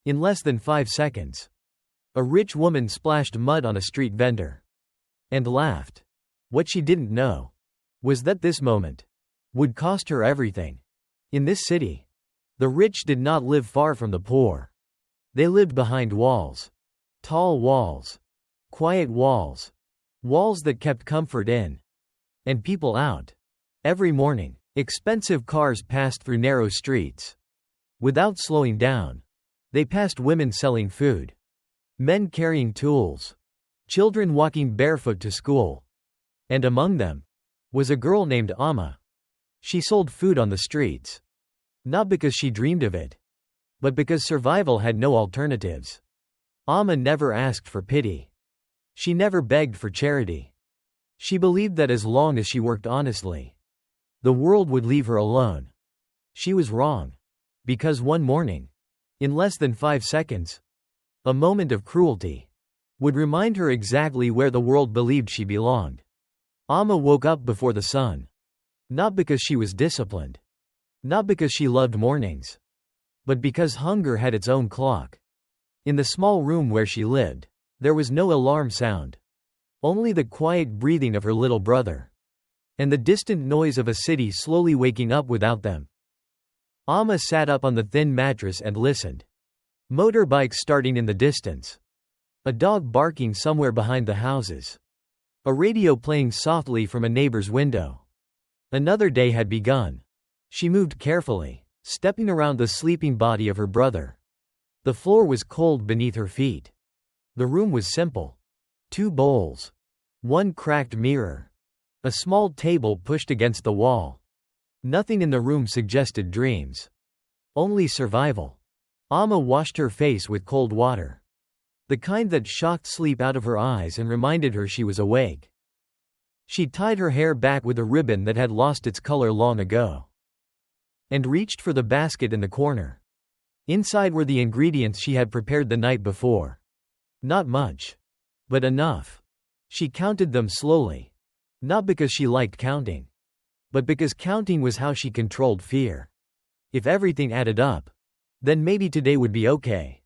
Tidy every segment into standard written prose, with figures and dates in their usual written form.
In less than 5 seconds, a rich woman splashed mud on a street vendor and laughed. What she didn't know was that this moment would cost her everything. In this city, the rich did not live far from the poor. They lived behind walls. Tall walls. Quiet walls. Walls that kept comfort in and people out. Every morning, expensive cars passed through narrow streets. Without slowing down, they passed women selling food, men carrying tools, children walking barefoot to school. And among them was a girl named Amma. She sold food on the streets. Not because she dreamed of it, but because survival had no alternatives. Amma never asked for pity. She never begged for charity. She believed that as long as she worked honestly, the world would leave her alone. She was wrong. Because one morning, in less than 5 seconds, a moment of cruelty would remind her exactly where the world believed she belonged. Amma woke up before the sun. Not because she was disciplined. Not because she loved mornings. But because hunger had its own clock. In the small room where she lived, there was no alarm sound. Only the quiet breathing of her little brother. And the distant noise of a city slowly waking up without them. Amma sat up on the thin mattress and listened. Motorbikes starting in the distance. A dog barking somewhere behind the houses. A radio playing softly from a neighbor's window. Another day had begun. She moved carefully, stepping around the sleeping body of her brother. The floor was cold beneath her feet. The room was simple. 2 bowls. 1 cracked mirror. A small table pushed against the wall. Nothing in the room suggested dreams. Only survival. Amma washed her face with cold water. The kind that shocked sleep out of her eyes and reminded her she was awake. She tied her hair back with a ribbon that had lost its color long ago. And reached for the basket in the corner. Inside were the ingredients she had prepared the night before. Not much. But enough. She counted them slowly. Not because she liked counting. But because counting was how she controlled fear. If everything added up, then maybe today would be okay.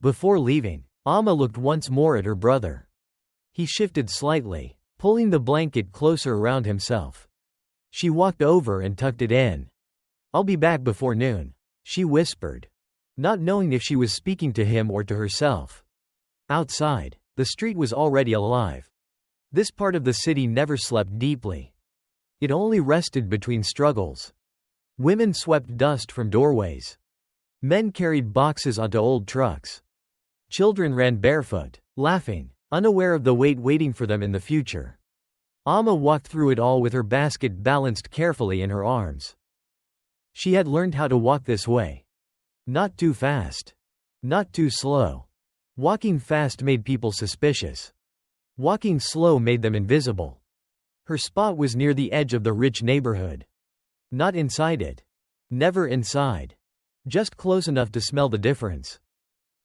Before leaving, Amma looked once more at her brother. He shifted slightly, pulling the blanket closer around himself. She walked over and tucked it in. "I'll be back before noon," she whispered, not knowing if she was speaking to him or to herself. Outside, the street was already alive. This part of the city never slept deeply. It only rested between struggles. Women swept dust from doorways. Men carried boxes onto old trucks. Children ran barefoot, laughing, unaware of the weight waiting for them in the future. Amma walked through it all with her basket balanced carefully in her arms. She had learned how to walk this way. Not too fast. Not too slow. Walking fast made people suspicious. Walking slow made them invisible. Her spot was near the edge of the rich neighborhood. Not inside it. Never inside. Just close enough to smell the difference.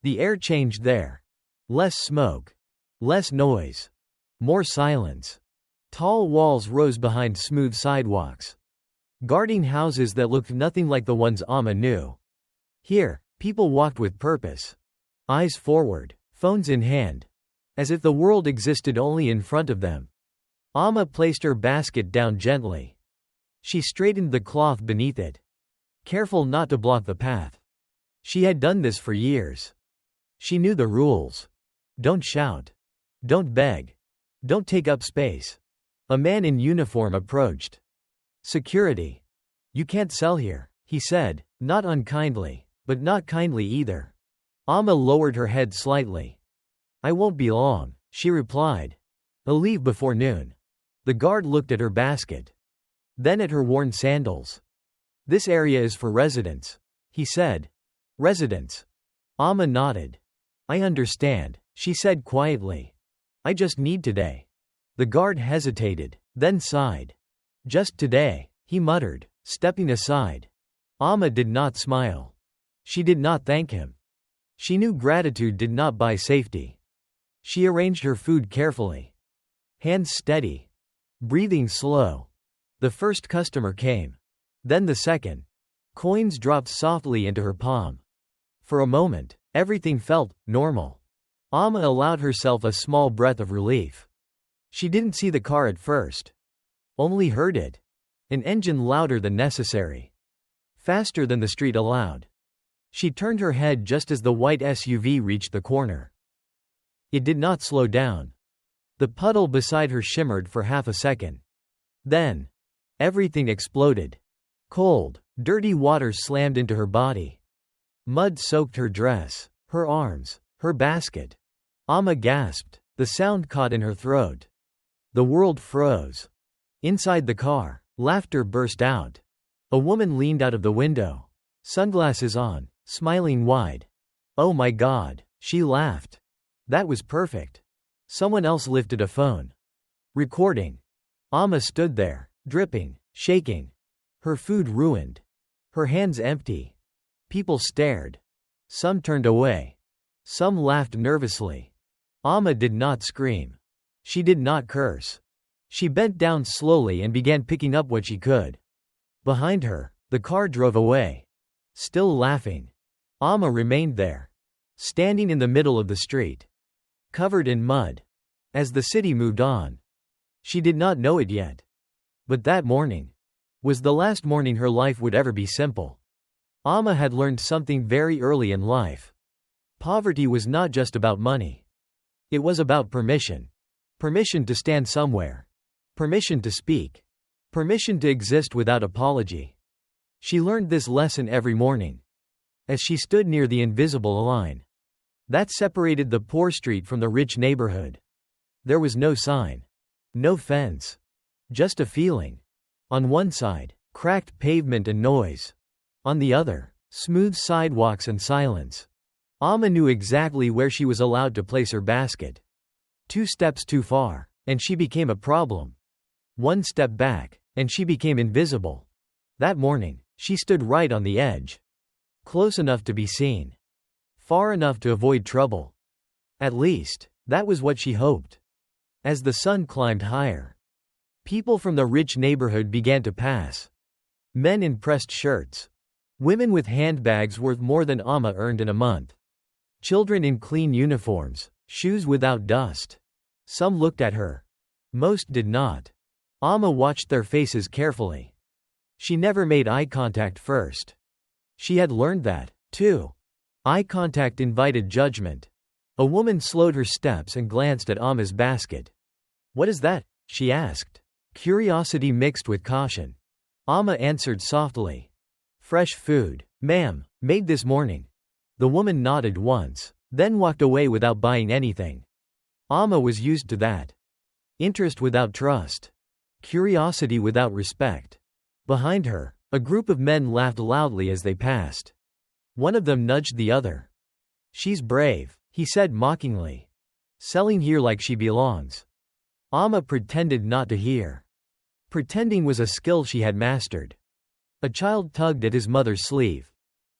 The air changed there. Less smoke. Less noise. More silence. Tall walls rose behind smooth sidewalks, guarding houses that looked nothing like the ones Amma knew. Here, people walked with purpose. Eyes forward, phones in hand. As if the world existed only in front of them. Amma placed her basket down gently. She straightened the cloth beneath it, careful not to block the path. She had done this for years. She knew the rules. Don't shout. Don't beg. Don't take up space. A man in uniform approached. "Security. You can't sell here," he said, not unkindly, but not kindly either. Amma lowered her head slightly. "I won't be long," she replied. "I'll leave before noon." The guard looked at her basket. Then at her worn sandals. "This area is for residents," he said. "Residents?" Amma nodded. "I understand," she said quietly. "I just need today." The guard hesitated, then sighed. "Just today," he muttered, stepping aside. Amma did not smile. She did not thank him. She knew gratitude did not buy safety. She arranged her food carefully. Hands steady. Breathing slow. The first customer came. Then the second. Coins dropped softly into her palm. For a moment, Everything felt normal. Amma allowed herself a small breath of relief. She didn't see the car at first. Only heard it. An engine louder than necessary. Faster than the street allowed. She turned her head just as the white SUV reached the corner. It did not slow down. The puddle beside her shimmered for half a second. Then, everything exploded. Cold, dirty water slammed into her body. Mud soaked her dress, her arms, her basket. Amma gasped. The sound caught in her throat. The world froze. Inside the car, laughter burst out. A woman leaned out of the window. Sunglasses on, smiling wide. "Oh my God," she laughed. "That was perfect." Someone else lifted a phone. Recording. Amma stood there, dripping, shaking. Her food ruined. Her hands empty. People stared. Some turned away. Some laughed nervously. Amma did not scream. She did not curse. She bent down slowly and began picking up what she could. Behind her, the car drove away. Still laughing. Amma remained there. Standing in the middle of the street. Covered in mud. As the city moved on. She did not know it yet. But that morning was the last morning her life would ever be simple. Amma had learned something very early in life. Poverty was not just about money. It was about permission. Permission to stand somewhere. Permission to speak. Permission to exist without apology. She learned this lesson every morning. As she stood near the invisible line that separated the poor street from the rich neighborhood. There was no sign. No fence. Just a feeling. On one side, cracked pavement and noise. On the other, smooth sidewalks and silence. Amma knew exactly where she was allowed to place her basket. 2 steps too far, and she became a problem. 1 step back, and she became invisible. That morning, she stood right on the edge. Close enough to be seen. Far enough to avoid trouble. At least, that was what she hoped. As the sun climbed higher, people from the rich neighborhood began to pass. Men in pressed shirts. Women with handbags worth more than Amma earned in a month. Children in clean uniforms, shoes without dust. Some looked at her. Most did not. Amma watched their faces carefully. She never made eye contact first. She had learned that, too. Eye contact invited judgment. A woman slowed her steps and glanced at Amma's basket. "What is that?" she asked. Curiosity mixed with caution. Amma answered softly. "Fresh food, ma'am, made this morning." The woman nodded once, then walked away without buying anything. Amma was used to that. Interest without trust. Curiosity without respect. Behind her, a group of men laughed loudly as they passed. One of them nudged the other. "She's brave," he said mockingly. "Selling here like she belongs." Amma pretended not to hear. Pretending was a skill she had mastered. A child tugged at his mother's sleeve.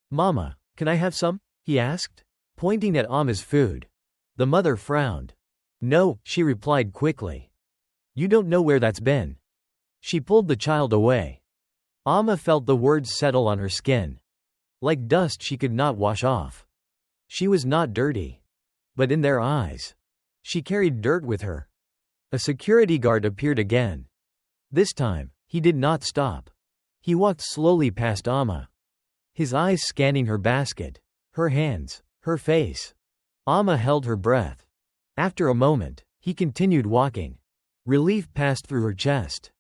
"Mama, can I have some?" he asked, pointing at Amma's food. The mother frowned. "No," she replied quickly. "You don't know where that's been." She pulled the child away. Amma felt the words settle on her skin. Like dust she could not wash off. She was not dirty. But in their eyes, she carried dirt with her. A security guard appeared again. This time, he did not stop. He walked slowly past Amma. His eyes scanning her basket, her hands, her face. Amma held her breath. After a moment, he continued walking. Relief passed through her chest.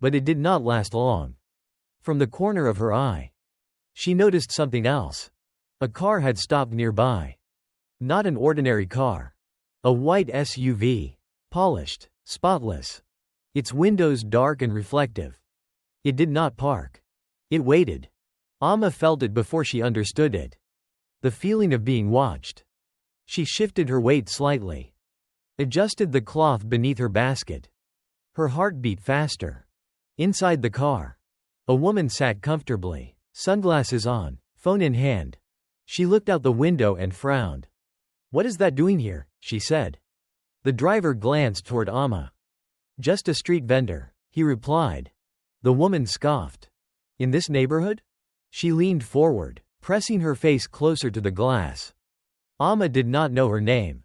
But it did not last long. From the corner of her eye, she noticed something else. A car had stopped nearby. Not an ordinary car. A white SUV. Polished, spotless. Its windows dark and reflective. It did not park. It waited. Amma felt it before she understood it. The feeling of being watched. She shifted her weight slightly. Adjusted the cloth beneath her basket. Her heart beat faster. Inside the car, a woman sat comfortably, sunglasses on, phone in hand. She looked out the window and frowned. "What is that doing here?" she said. The driver glanced toward Amma. "Just a street vendor," he replied. The woman scoffed. "In this neighborhood?" She leaned forward, pressing her face closer to the glass. Amma did not know her name.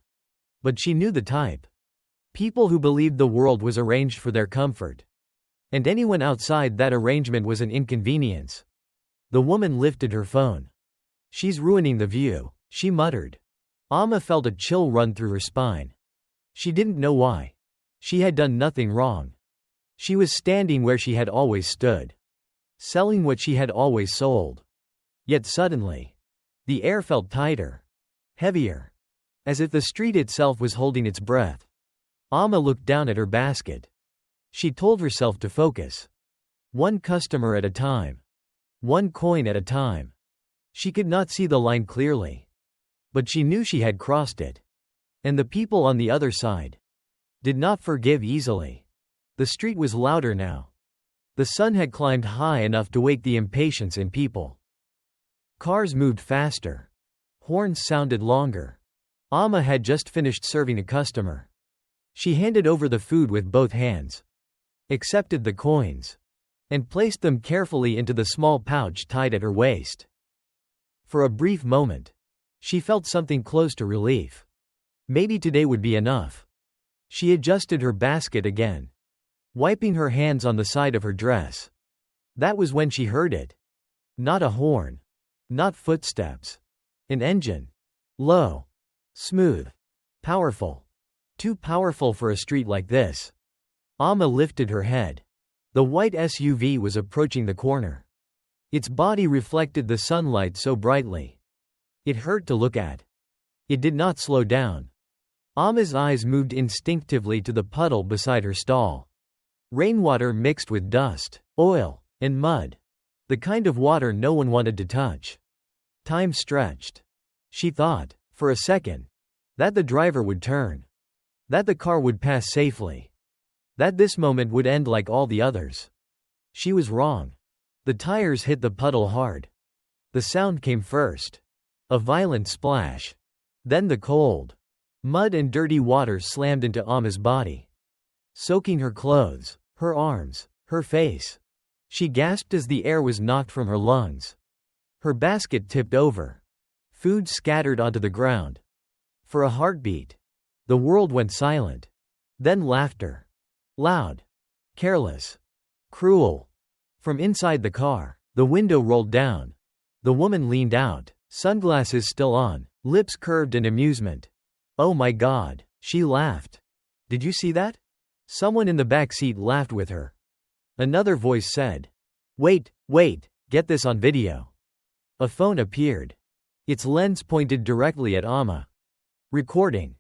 But she knew the type. People who believed the world was arranged for their comfort. And anyone outside that arrangement was an inconvenience. The woman lifted her phone. "She's ruining the view," she muttered. Amma felt a chill run through her spine. She didn't know why. She had done nothing wrong. She was standing where she had always stood. Selling what she had always sold. Yet suddenly, the air felt tighter. Heavier. As if the street itself was holding its breath. Amma looked down at her basket. She told herself to focus. One customer at a time. One coin at a time. She could not see the line clearly. But she knew she had crossed it. And the people on the other side did not forgive easily. The street was louder now. The sun had climbed high enough to wake the impatience in people. Cars moved faster. Horns sounded longer. Amma had just finished serving a customer. She handed over the food with both hands. Accepted the coins. And placed them carefully into the small pouch tied at her waist. For a brief moment, she felt something close to relief. Maybe today would be enough. She adjusted her basket again, wiping her hands on the side of her dress. That was when she heard it. Not a horn. Not footsteps. An engine. Low. Smooth. Powerful. Too powerful for a street like this. Amma lifted her head. The white SUV was approaching the corner. Its body reflected the sunlight so brightly. It hurt to look at. It did not slow down. Amma's eyes moved instinctively to the puddle beside her stall. Rainwater mixed with dust, oil, and mud. The kind of water no one wanted to touch. Time stretched. She thought, for a second, that the driver would turn. That the car would pass safely. That this moment would end like all the others. She was wrong. The tires hit the puddle hard. The sound came first. A violent splash. Then the cold. Mud and dirty water slammed into Amma's body. Soaking her clothes, her arms, her face. She gasped as the air was knocked from her lungs. Her basket tipped over. Food scattered onto the ground. For a heartbeat. The world went silent. Then laughter. Loud. Careless. Cruel. From inside the car, the window rolled down. The woman leaned out, sunglasses still on, lips curved in amusement. "Oh my God," she laughed. "Did you see that?" Someone in the back seat laughed with her. Another voice said, "Wait, get this on video." A phone appeared. Its lens pointed directly at Amma. Recording.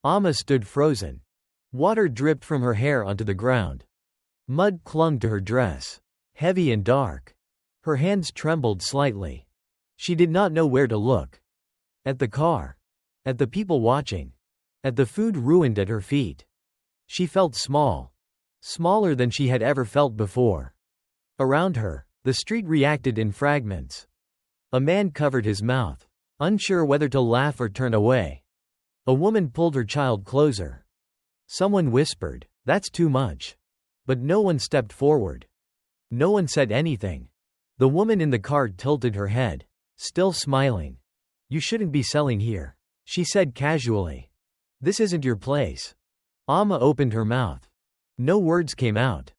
Amma stood frozen. Water dripped from her hair onto the ground. Mud clung to her dress. Heavy and dark. Her hands trembled slightly. She did not know where to look. At the car. At the people watching. At the food ruined at her feet. She felt small. Smaller than she had ever felt before. Around her, the street reacted in fragments. A man covered his mouth, unsure whether to laugh or turn away. A woman pulled her child closer. Someone whispered, "That's too much." But no one stepped forward. No one said anything. The woman in the car tilted her head, still smiling. "You shouldn't be selling here," she said casually. "This isn't your place." Amma opened her mouth. No words came out.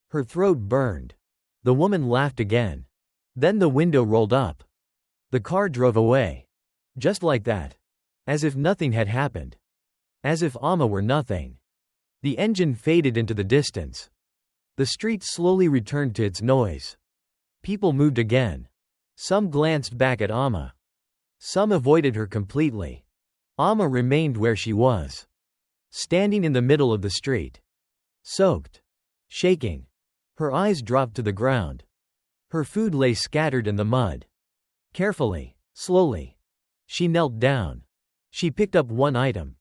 Her throat burned. The woman laughed again. Then the window rolled up. The car drove away. Just like that. As if nothing had happened. As if Amma were nothing. The engine faded into the distance. The street slowly returned to its noise. People moved again. Some glanced back at Amma. Some avoided her completely. Amma remained where she was. Standing in the middle of the street. Soaked. Shaking. Her eyes dropped to the ground. Her food lay scattered in the mud. Carefully, slowly. She knelt down. She picked up one item.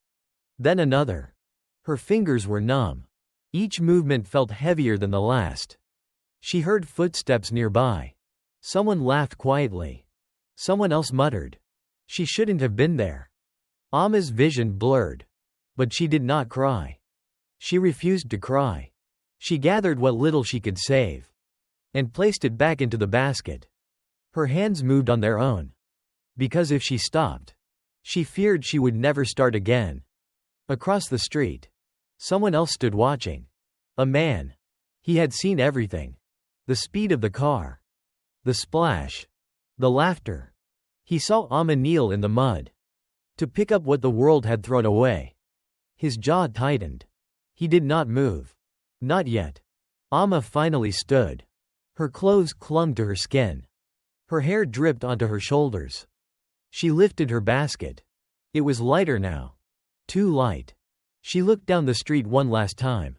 Then another. Her fingers were numb. Each movement felt heavier than the last. She heard footsteps nearby. Someone laughed quietly. Someone else muttered, "She shouldn't have been there." Amma's vision blurred. But she did not cry. She refused to cry. She gathered what little she could save. And placed it back into the basket. Her hands moved on their own. Because if she stopped, She feared she would never start again. Across the street, someone else stood watching. A man. He had seen everything. The speed of the car. The splash. The laughter. He saw Amma kneel in the mud to pick up what the world had thrown away. His jaw tightened. He did not move. Not yet. Amma finally stood. Her clothes clung to her skin. Her hair dripped onto her shoulders. She lifted her basket. It was lighter now. Too light. She looked down the street one last time.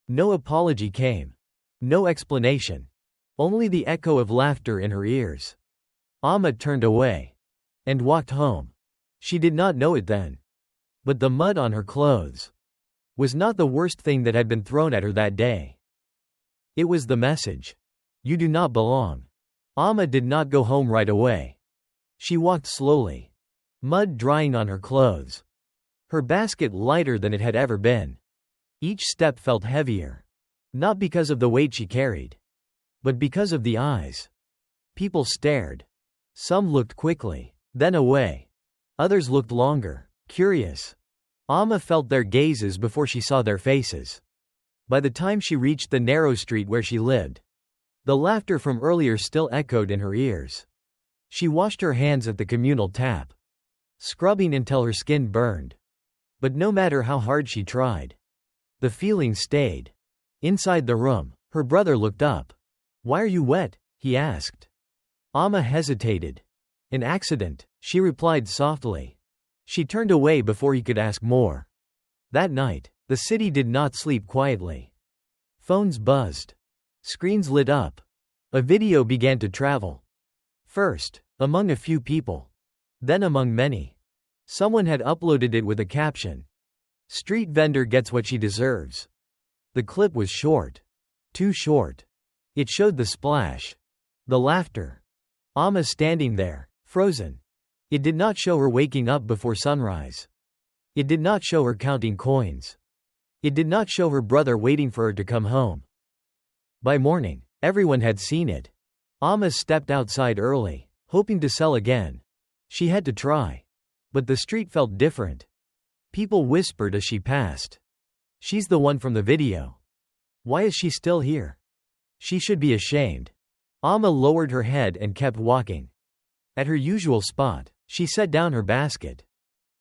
No apology came. No explanation. Only the echo of laughter in her ears. Amma turned away and walked home. She did not know it then. But the mud on her clothes was not the worst thing that had been thrown at her that day. It was the message. You do not belong. Amma did not go home right away. She walked slowly. Mud drying on her clothes. Her basket lighter than it had ever been. Each step felt heavier. Not because of the weight she carried, but because of the eyes. People stared. Some looked quickly, then away. Others looked longer, curious. Amma felt their gazes before she saw their faces. By the time she reached the narrow street where she lived, the laughter from earlier still echoed in her ears. She washed her hands at the communal tap, scrubbing until her skin burned. But no matter how hard she tried, the feeling stayed. Inside the room, her brother looked up. "Why are you wet?" he asked. Amma hesitated. "An accident," she replied softly. She turned away before he could ask more. That night, the city did not sleep quietly. Phones buzzed. Screens lit up. A video began to travel. First, among a few people. Then among many. Someone had uploaded it with a caption. "Street vendor gets what she deserves." The clip was short. Too short. It showed the splash. The laughter. Amma standing there, frozen. It did not show her waking up before sunrise. It did not show her counting coins. It did not show her brother waiting for her to come home. By morning, everyone had seen it. Amma stepped outside early, hoping to sell again. She had to try. But the street felt different. People whispered as she passed. "She's the one from the video. Why is she still here? She should be ashamed." Amma lowered her head and kept walking. At her usual spot, she set down her basket.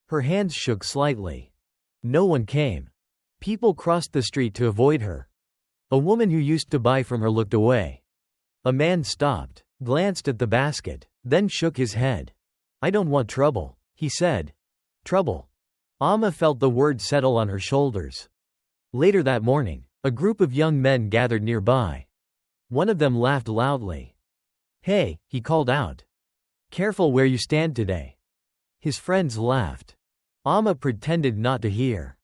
Her hands shook slightly. No one came. People crossed the street to avoid her. A woman who used to buy from her looked away. A man stopped, glanced at the basket, then shook his head. "I don't want trouble," he said. Trouble. Amma felt the word settle on her shoulders. Later that morning, a group of young men gathered nearby. One of them laughed loudly. "Hey," he called out. "Careful where you stand today." His friends laughed. Amma pretended not to hear.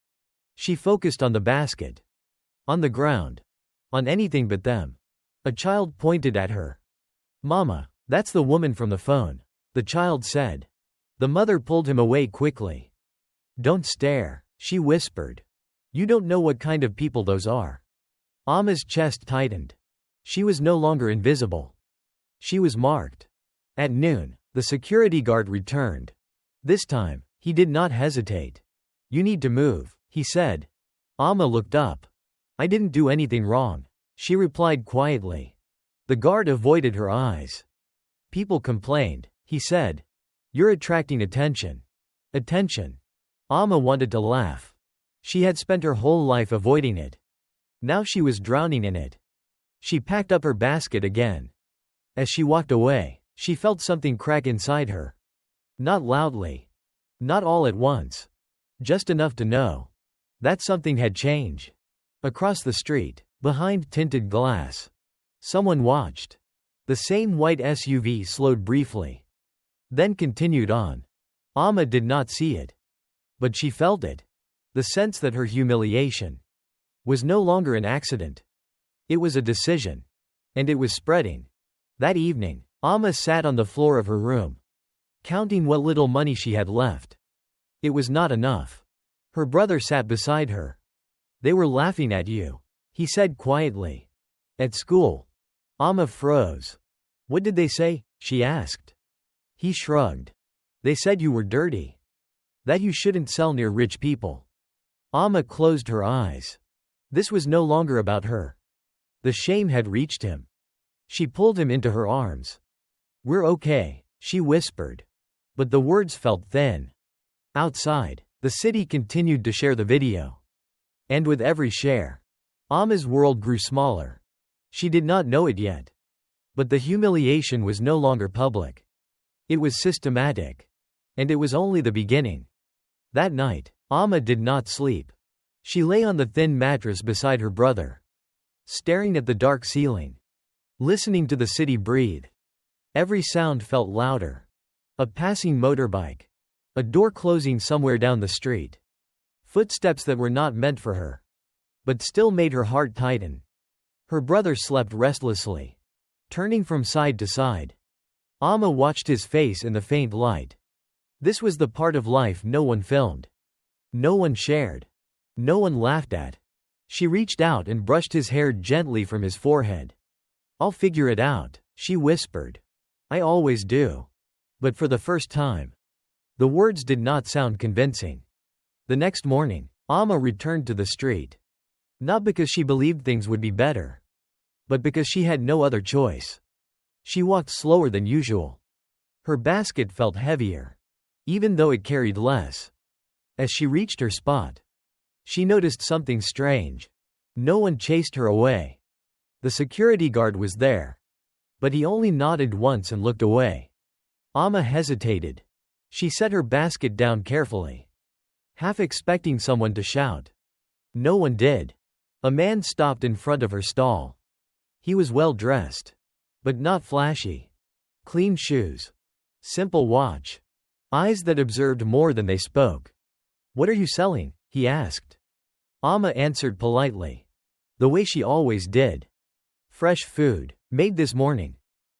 She focused on the basket. On the ground. On anything but them. A child pointed at her. "Mama, that's the woman from the phone," the child said. The mother pulled him away quickly. "Don't stare," she whispered. "You don't know what kind of people those are." Amma's chest tightened. She was no longer invisible. She was marked. At noon, the security guard returned. This time, he did not hesitate. "You need to move," he said. Amma looked up. "I didn't do anything wrong," she replied quietly. The guard avoided her eyes. "People complained," he said. "You're attracting attention." Attention. Amma wanted to laugh. She had spent her whole life avoiding it. Now she was drowning in it. She packed up her basket again. As she walked away, she felt something crack inside her. Not loudly. Not all at once. Just enough to know that something had changed. Across the street, behind tinted glass, someone watched. The same white SUV slowed briefly, then continued on. Amma did not see it. But she felt it. The sense that her humiliation was no longer an accident. It was a decision. And it was spreading. That evening, Amma sat on the floor of her room, counting what little money she had left. It was not enough. Her brother sat beside her. "They were laughing at you," he said quietly. "At school." Amma froze. "What did they say?" she asked. He shrugged. "They said you were dirty." That you shouldn't sell near rich people. Amma closed her eyes. This was no longer about her. The shame had reached him. She pulled him into her arms. "We're okay," she whispered. But the words felt thin. Outside, the city continued to share the video. And with every share, Amma's world grew smaller. She did not know it yet. But the humiliation was no longer public. It was systematic. And it was only the beginning. That night, Amma did not sleep. She lay on the thin mattress beside her brother, staring at the dark ceiling, listening to the city breathe. Every sound felt louder. A passing motorbike. A door closing somewhere down the street. Footsteps that were not meant for her, but still made her heart tighten. Her brother slept restlessly, turning from side to side. Amma watched his face in the faint light. This was the part of life no one filmed. No one shared. No one laughed at. She reached out and brushed his hair gently from his forehead. "I'll figure it out," she whispered. "I always do." But for the first time, the words did not sound convincing. The next morning, Amma returned to the street. Not because she believed things would be better, but because she had no other choice. She walked slower than usual. Her basket felt heavier, even though it carried less. As she reached her spot, she noticed something strange. No one chased her away. The security guard was there, but he only nodded once and looked away. Amma hesitated. She set her basket down carefully, half expecting someone to shout. No one did. A man stopped in front of her stall. He was well dressed, but not flashy. Clean shoes. Simple watch. Eyes that observed more than they spoke. "What are you selling?" he asked. Amma answered politely, the way she always did. "Fresh food, made this morning."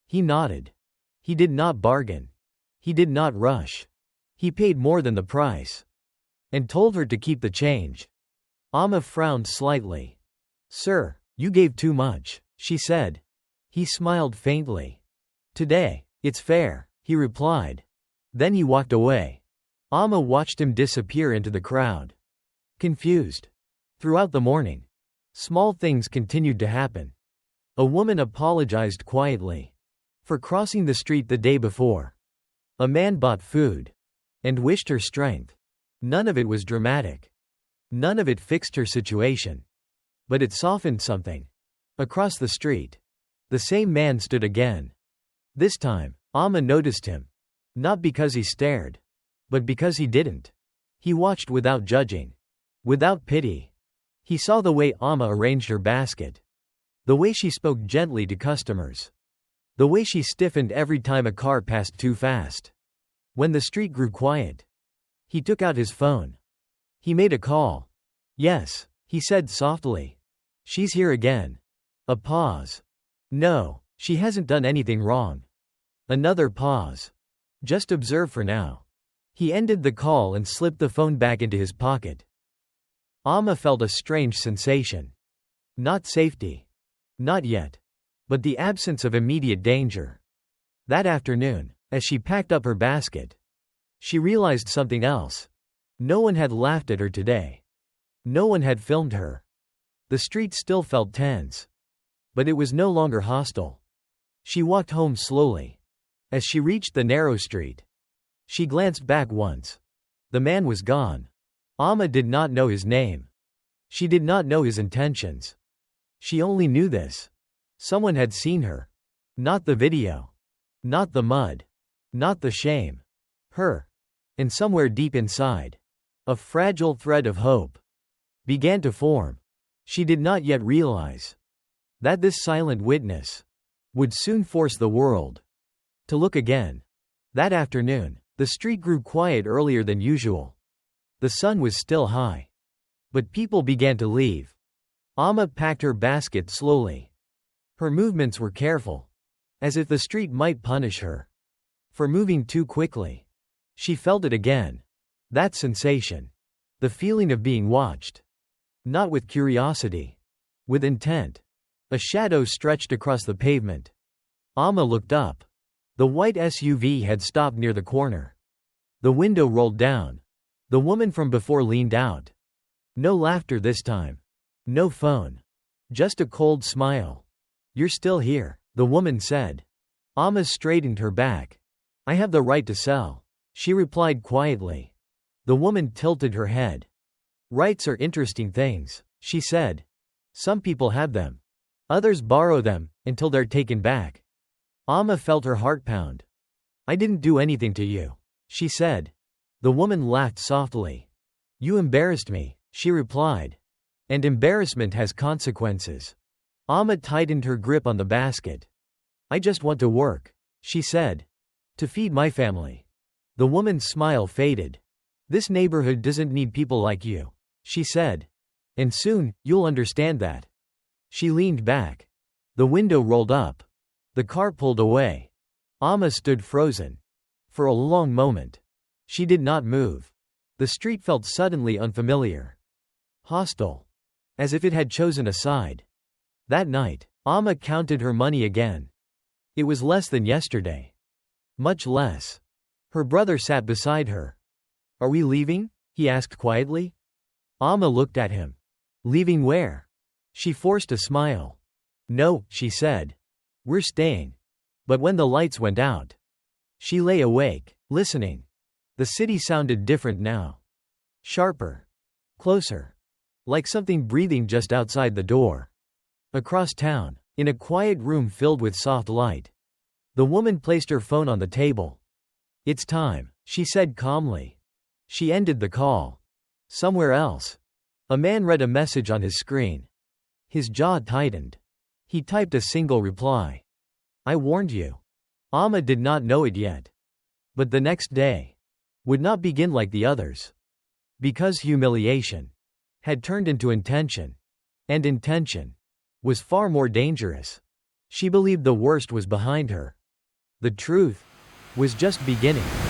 He nodded. He did not bargain. He did not rush. He paid more than the price, and told her to keep the change. Amma frowned slightly. "Sir, you gave too much," she said. He smiled faintly. "Today, it's fair," he replied. Then he walked away. Amma watched him disappear into the crowd, confused. Throughout the morning, small things continued to happen. A woman apologized quietly for crossing the street the day before. A man bought food and wished her strength. None of it was dramatic. None of it fixed her situation. But it softened something. Across the street, the same man stood again. This time, Amma noticed him. Not because he stared, but because he didn't. He watched without judging, without pity. He saw the way Amma arranged her basket, the way she spoke gently to customers, the way she stiffened every time a car passed too fast. When the street grew quiet, he took out his phone. He made a call. "Yes," he said softly. "She's here again." A pause. "No, she hasn't done anything wrong." Another pause. "Just observe for now." He ended the call and slipped the phone back into his pocket. Amma felt a strange sensation. Not safety. Not yet. But the absence of immediate danger. That afternoon, as she packed up her basket, she realized something else. No one had laughed at her today. No one had filmed her. The street still felt tense. But it was no longer hostile. She walked home slowly. As she reached the narrow street, she glanced back once. The man was gone. Amma did not know his name. She did not know his intentions. She only knew this. Someone had seen her. Not the video. Not the mud. Not the shame. Her. And somewhere deep inside, a fragile thread of hope began to form. She did not yet realize that this silent witness would soon force the world to look again. That afternoon, the street grew quiet earlier than usual. The sun was still high, but people began to leave. Amma packed her basket slowly. Her movements were careful, as if the street might punish her for moving too quickly. She felt it again. That sensation. The feeling of being watched. Not with curiosity. With intent. A shadow stretched across the pavement. Amma looked up. The white SUV had stopped near the corner. The window rolled down. The woman from before leaned out. No laughter this time. No phone. Just a cold smile. You're still here, the woman said. Amma straightened her back. I have the right to sell, she replied quietly. The woman tilted her head. Rights are interesting things, she said. Some people have them. Others borrow them, until they're taken back. Amma felt her heart pound. I didn't do anything to you, she said. The woman laughed softly. You embarrassed me, she replied. And embarrassment has consequences. Amma tightened her grip on the basket. I just want to work, she said. To feed my family. The woman's smile faded. This neighborhood doesn't need people like you, she said. And soon, you'll understand that. She leaned back. The window rolled up. The car pulled away. Amma stood frozen. For a long moment. She did not move. The street felt suddenly unfamiliar. Hostile. As if it had chosen a side. That night, Amma counted her money again. It was less than yesterday. Much less. Her brother sat beside her. Are we leaving? He asked quietly. Amma looked at him. Leaving where? She forced a smile. No, she said. We're staying. But when the lights went out. She lay awake, listening. The city sounded different now. Sharper. Closer. Like something breathing just outside the door. Across town, in a quiet room filled with soft light. The woman placed her phone on the table. It's time, she said calmly. She ended the call. Somewhere else. A man read a message on his screen. His jaw tightened. He typed a single reply. I warned you. Amma did not know it yet. But the next day would not begin like the others. Because humiliation had turned into intention. And intention was far more dangerous. She believed the worst was behind her. The truth was just beginning.